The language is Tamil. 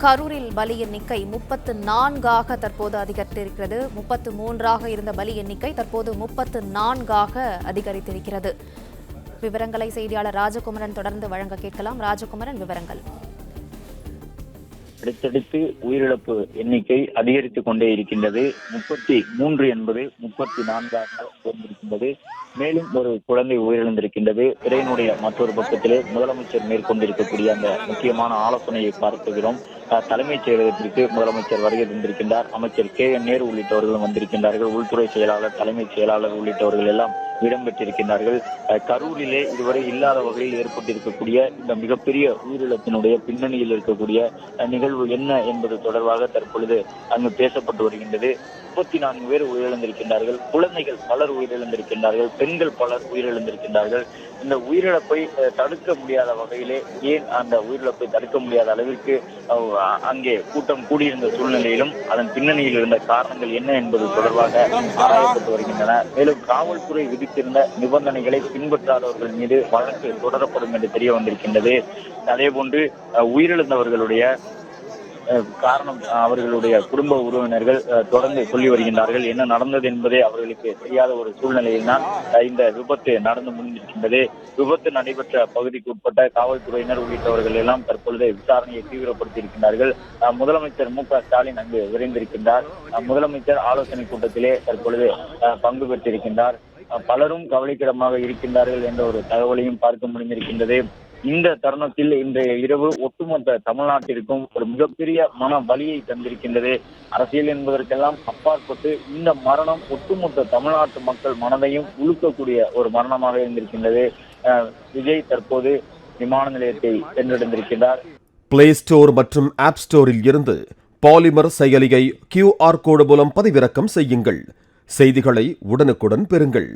கரூரில் பலி எண்ணிக்கை 34ஆக தற்போது அதிகரித்திருக்கிறது. 33ஆக இருந்த பலி எண்ணிக்கை தற்போது 34ஆக அதிகரித்திருக்கிறது. விவரங்களை செய்தியாளர் ராஜகுமரன் தொடர்ந்து வழங்க கேட்கலாம். ராஜகுமரன், விவரங்கள். அடுத்தடுத்து உயிரிழப்பு எண்ணிக்கை அதிகரித்துக் கொண்டே இருக்கின்றது. 33 என்பது 34ஆக உயர்ந்திருக்கின்றது. மேலும் ஒரு குழந்தை உயிரிழந்திருக்கின்றது. திரையினுடைய மற்றொரு பக்கத்திலே முதலமைச்சர் மேற்கொண்டிருக்கக்கூடிய அந்த முக்கியமான ஆலோசனையை பார்க்கிறோம். தலைமைச் செயலகத்திற்கு முதலமைச்சர் வருகை தந்திருக்கின்றார். அமைச்சர் KN நேரு உள்ளிட்டவர்களும் வந்திருக்கின்றார்கள். உள்துறை செயலாளர், தலைமைச் செயலாளர் உள்ளிட்டவர்கள் எல்லாம் இடம்பெற்றிருக்கின்றார்கள். கரூரிலே இதுவரை இல்லாத வகையில் ஏற்பட்டிருக்கக்கூடிய இந்த மிகப்பெரிய உயிரிழப்பினுடைய பின்னணியில் இருக்கக்கூடிய நிகழ்வு என்ன என்பது தொடர்பாக தற்பொழுது அங்கு பேசப்பட்டு வருகின்றது. 34 பேர் உயிரிழந்திருக்கின்றார்கள். குழந்தைகள் பலர் உயிரிழந்திருக்கின்றார்கள். பெண்கள் பலர் உயிரிழந்திருக்கின்றார்கள். இந்த உயிரிழப்பை தடுக்க முடியாத வகையிலே, ஏன் அந்த உயிரிழப்பை தடுக்க முடியாத அளவிற்கு அங்கே கூட்டம் கூடியிருந்த சூழ்நிலையிலும் அதன் பின்னணியில் இருந்த காரணங்கள் என்ன என்பது தொடர்பாக ஆராயப்பட்டு வருகின்றன. மேலும் காவல்துறை விதித்திருந்த நிபந்தனைகளை பின்பற்றாதவர்கள் மீது வழக்கு தொடரப்படும் என்று தெரிய வந்திருக்கின்றது. அதேபோன்று உயிரிழந்தவர்களுடைய காரணம் அவர்களுடைய குடும்ப உறவினர்கள் தொடர்ந்து சொல்லி வருகின்றார்கள். என்ன நடந்தது என்பதே அவர்களுக்கு தெரியாத ஒரு சூழ்நிலையில் தான் இந்த விபத்து நடந்து முடிந்திருக்கின்றது. விபத்து நடைபெற்ற பகுதிக்கு உட்பட்ட காவல்துறையினர் உள்ளிட்டவர்கள் எல்லாம் தற்பொழுது விசாரணையை தீவிரப்படுத்தி இருக்கின்றார்கள். முதலமைச்சர் MK ஸ்டாலின் அங்கு விரைந்திருக்கின்றார். முதலமைச்சர் ஆலோசனை கூட்டத்திலே தற்பொழுது பங்கு பெற்றிருக்கின்றார். பலரும் கவலைக்கிடமாக இருக்கின்றார்கள் என்ற ஒரு தகவலையும் பார்க்க முடிந்திருக்கின்றது. இந்த தருணத்தில் இன்றைய இரவு ஒட்டுமொத்த தமிழ்நாட்டிற்கும் ஒரு மிகப்பெரிய மன வலியை தந்திருக்கின்றது. அரசியல் என்பதற்கெல்லாம் அப்பாற்பட்டு இந்த மரணம் ஒட்டுமொத்த தமிழ்நாட்டு மக்கள் மனதையும் உழுக்கக்கூடிய ஒரு மரணமாக இருந்திருக்கின்றது. விஜய் தற்போது விமான நிலையத்தை சென்றடைந்திருக்கின்றார். பிளே ஸ்டோர் மற்றும் ஆப் ஸ்டோரில் இருந்து பாலிமர் செயலியை QR கோடு மூலம் பதிவிறக்கம் செய்யுங்கள். செய்திகளை உடனுக்குடன் பெறுங்கள்.